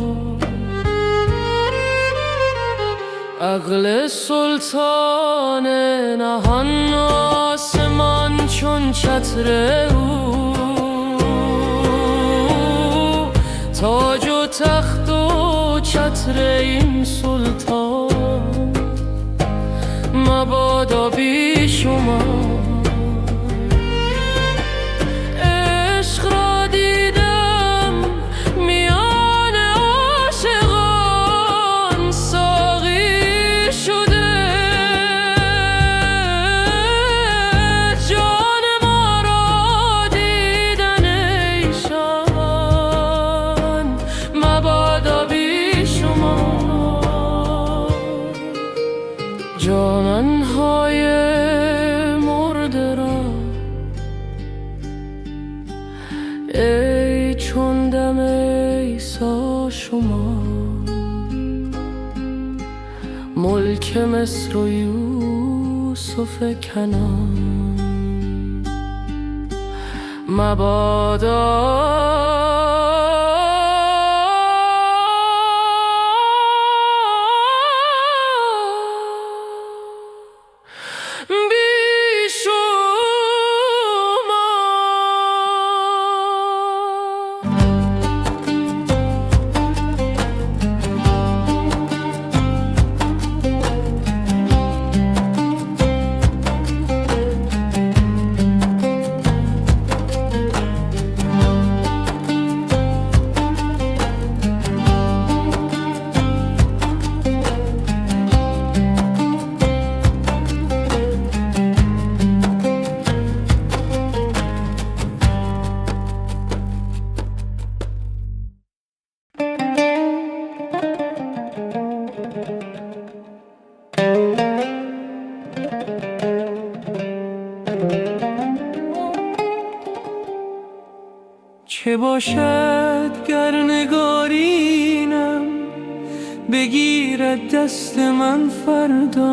عقل سلطان نهان آسمان چون چتر او، تاج و تخت و چتر این سلطان مبادا بی شما. عشق را دیدم میان عاشقان ساقی شده، جان ما را دیدن ایشان مبادا بی شما. جانانهای مرده را ای چون دم عیسی شما، ملک مصر و یوسف کنعان مبادا بی شما. چه باشد گر نگاه بگیرد دست من فردا.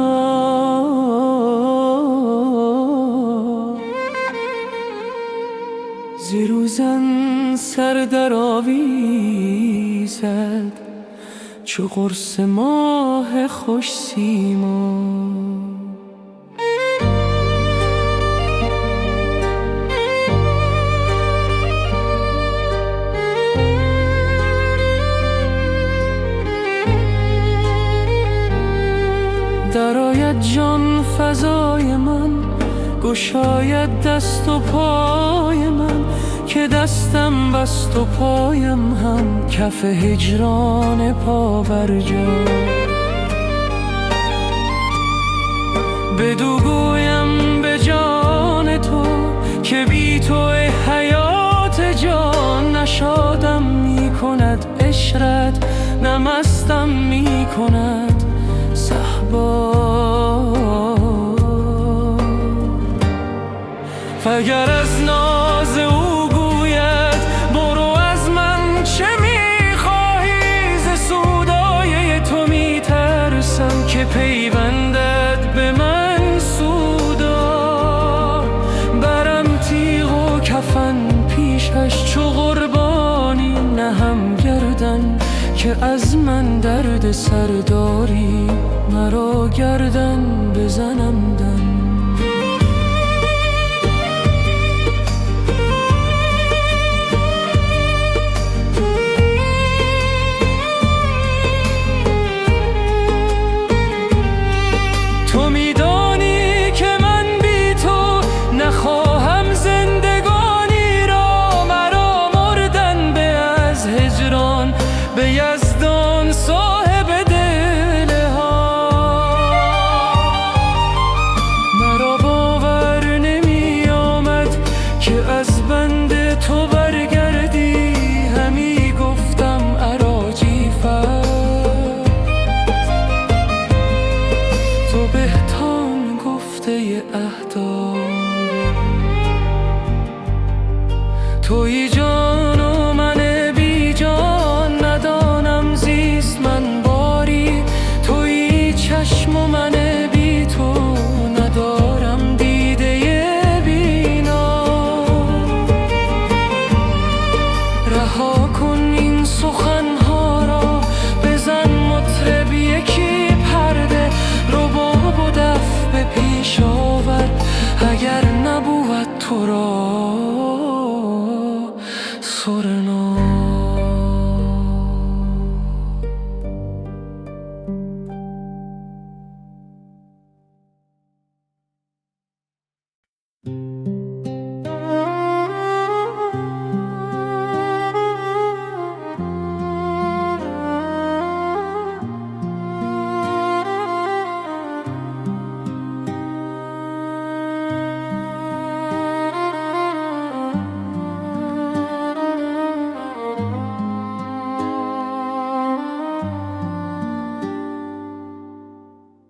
زیر زن سر در آویزد چو قرص ماه خوش سیما. درآید جان فضای من، گشاید دست و پای من، که دستم بست و پایم هم کف هجران پا بر جا. بدو گویم به جان تو که بی تو ای حیات جان، نشادم می کند عشرت، نه مستم می کند صهبا. فگر از ناز او گوید برو از من چه میخواهی، ز سودای تو میترسم که پیوندد به من سودا. برم تیغ و کفن پیشش چو قربانی، نهم گردن که از من درد سرداری، مرا گردن بزنم دن. تو میدانی که من بی تو نخواهم زندگانی را، مرا مردن به از هجران به یزدان صاحب دل ها. مرا باور نمی آمد که از بند تو برگردی، همی گفتم اراجی تو بهتان گفته اهدا. تویی جان و من بی جان، ندانم زیست من باری. تویی چشم و من بی تو، ندارم دیده بینا. رها کن این سخنها را، بزن مطرب یکی پرده، رباب و دف به پیش آور، اگر نبود تو را سرنا.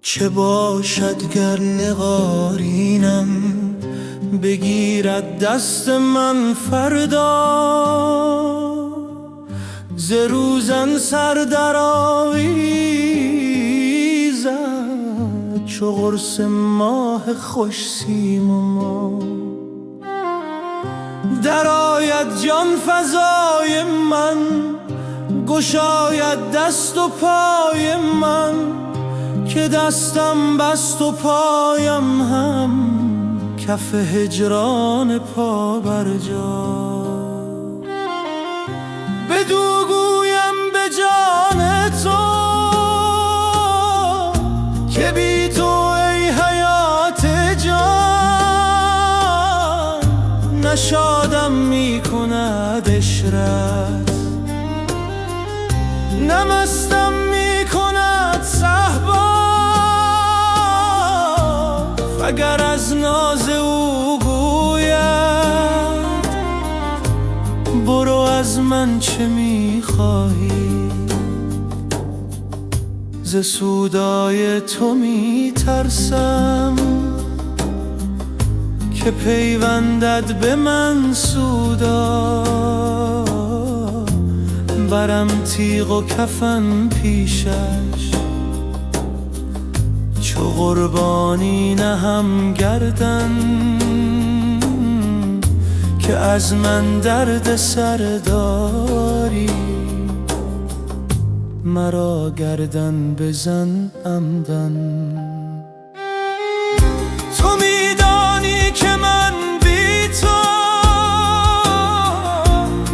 چه باشد گر نگارینم بگیرد دست من فردا، ز روزن سر در آویزد چو قرص ماه خوش سیما. درآید جان فضای من، گشاید دست و پای من، که دستم بست و پایم هم کف هجران پا بر جا. بدو گویم به جان تو که بی تو ای حیات جان، نشادم می کند عشرت، نه مستم می کند صهبا. اگر از ناز او گوید برو از من چه میخواهی، ز سودای تو میترسم که پیوندد به من سودا. برم تیغ و کفن پیشش، چو قربانی نهم گردن که از من درد سر داری. مرا گردن بزن عمدن. تو میدانی که من بی تو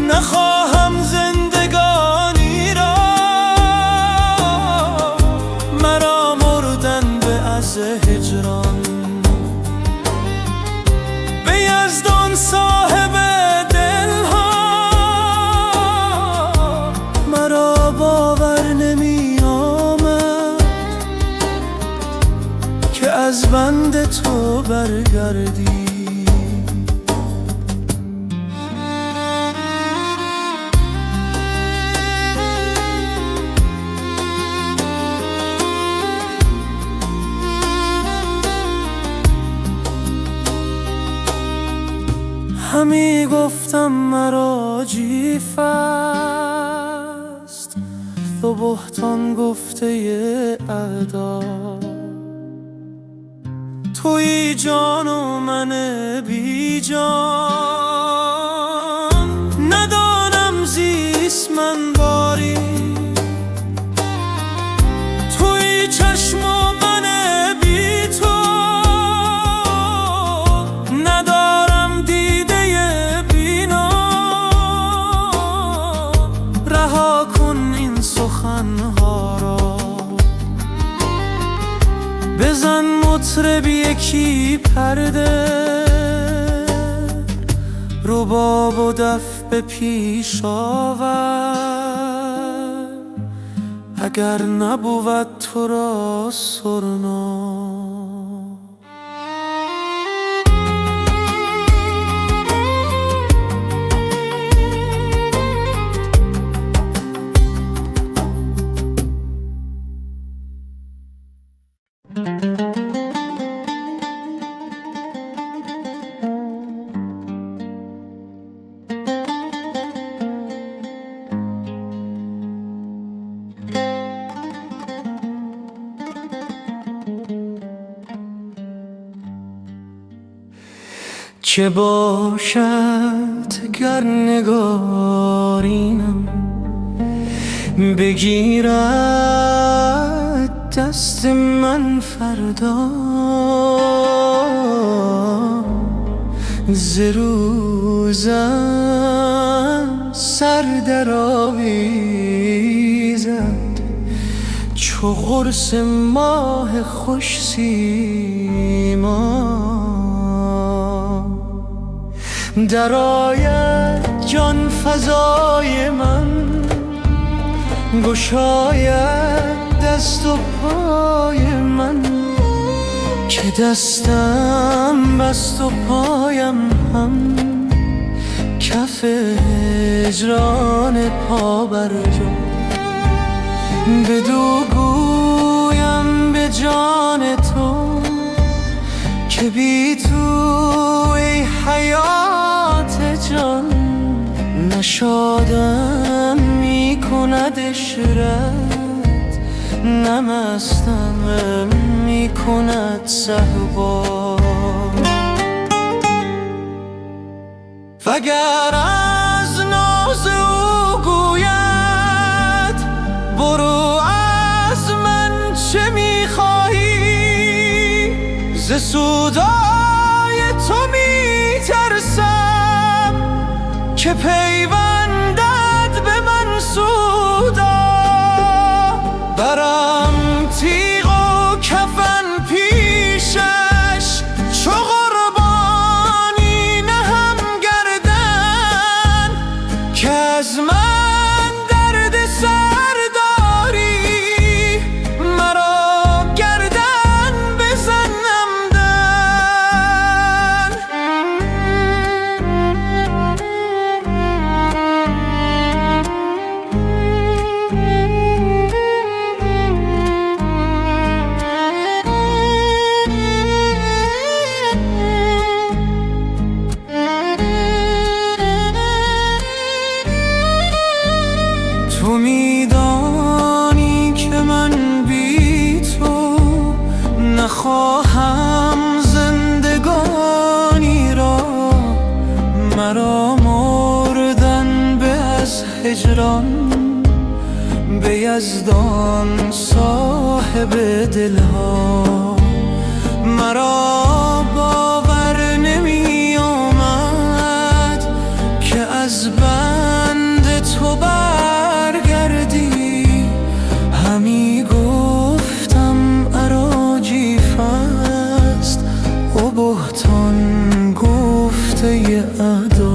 نخواهم زندگانی را، مرا مردن به از هجران. به یزدان صاحب دلها مرا باور نمی آمد که از بند تو برگردی. همی گفتم مرا جیف است، تو بهتان گفته اعدا. توی جان و من بی جان، ندانم زیست من باری. توی چشم و من بی تو، ندارم دیده بینا. رها کن این سخنها را، بزن مطرب یکی پرده، رباب و دف به پیش آور، اگر نبود تو را سرنا. چه باشد گر نگارینم بگیرد دست من فردا، ز روزم سر در آویزد چو قرص ماه خوش سیما. درآید جان فزای من، گشاید دست و پای من، که دستم بست و پایم هم کف هجران پا بر جا. بدو گویم به جان تو که بی تو ای حیات جان، نشادم می کند عشرت، نمستم می کند صهبا. وگر از ناز او گوید برو از من چه می خواهی، ز سودای تو می ترسم که پیوندد به من سودا. برم تیغ و کفن پیشش، چو قربانی نهم گردن که از من درد سر داری. مرا گردن بزن عمدن. هجران به یزدان صاحب دلها. مرا باور نمی آمد که از بند تو برگردی، همی گفتم اراجیف است و بهتان گفته ادا.